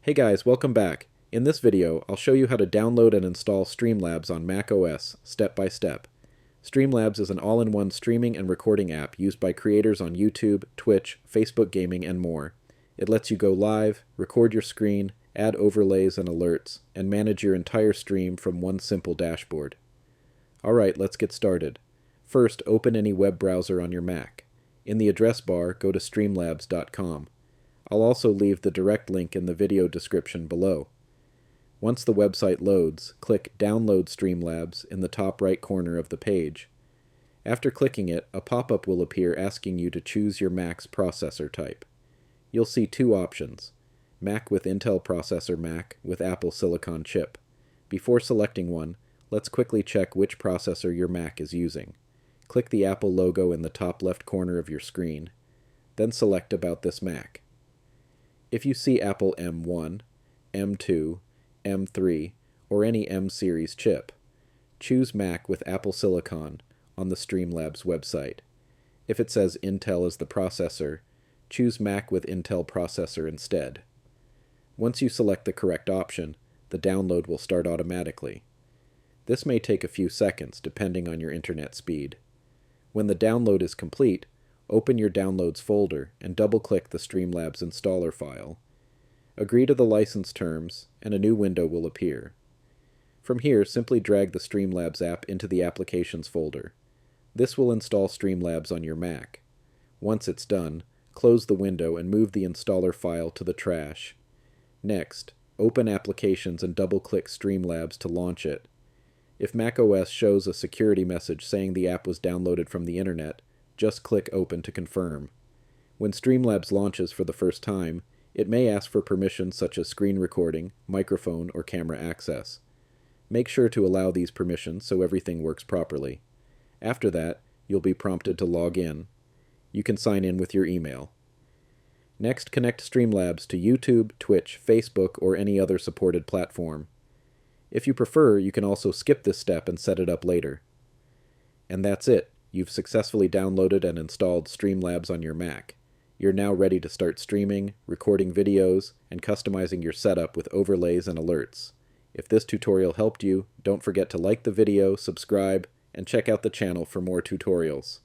Hey guys, welcome back. In this video, I'll show you how to download and install Streamlabs on macOS, step by step. Streamlabs is an all-in-one streaming and recording app used by creators on YouTube, Twitch, Facebook Gaming, and more. It lets you go live, record your screen, add overlays and alerts, and manage your entire stream from one simple dashboard. Alright, let's get started. First, open any web browser on your Mac. In the address bar, go to streamlabs.com. I'll also leave the direct link in the video description below. Once the website loads, click Download Streamlabs in the top right corner of the page. After clicking it, a pop-up will appear asking you to choose your Mac's processor type. You'll see two options: Mac with Intel processor, Mac with Apple Silicon chip. Before selecting one, let's quickly check which processor your Mac is using. Click the Apple logo in the top left corner of your screen. Then select About this Mac. If you see Apple M1, M2, M3, or any M series chip, choose Mac with Apple Silicon on the Streamlabs website. If it says Intel as the processor, choose Mac with Intel processor instead. Once you select the correct option, the download will start automatically. This may take a few seconds depending on your internet speed. When the download is complete, open your Downloads folder and double-click the Streamlabs installer file. Agree to the license terms, and a new window will appear. From here, simply drag the Streamlabs app into the Applications folder. This will install Streamlabs on your Mac. Once it's done, close the window and move the installer file to the trash. Next, open Applications and double-click Streamlabs to launch it. If macOS shows a security message saying the app was downloaded from the internet, just click Open to confirm. When Streamlabs launches for the first time, it may ask for permissions such as screen recording, microphone, or camera access. Make sure to allow these permissions so everything works properly. After that, you'll be prompted to log in. You can sign in with your email. Next, connect Streamlabs to YouTube, Twitch, Facebook, or any other supported platform. If you prefer, you can also skip this step and set it up later. And that's it. You've successfully downloaded and installed Streamlabs on your Mac. You're now ready to start streaming, recording videos, and customizing your setup with overlays and alerts. If this tutorial helped you, don't forget to like the video, subscribe, and check out the channel for more tutorials.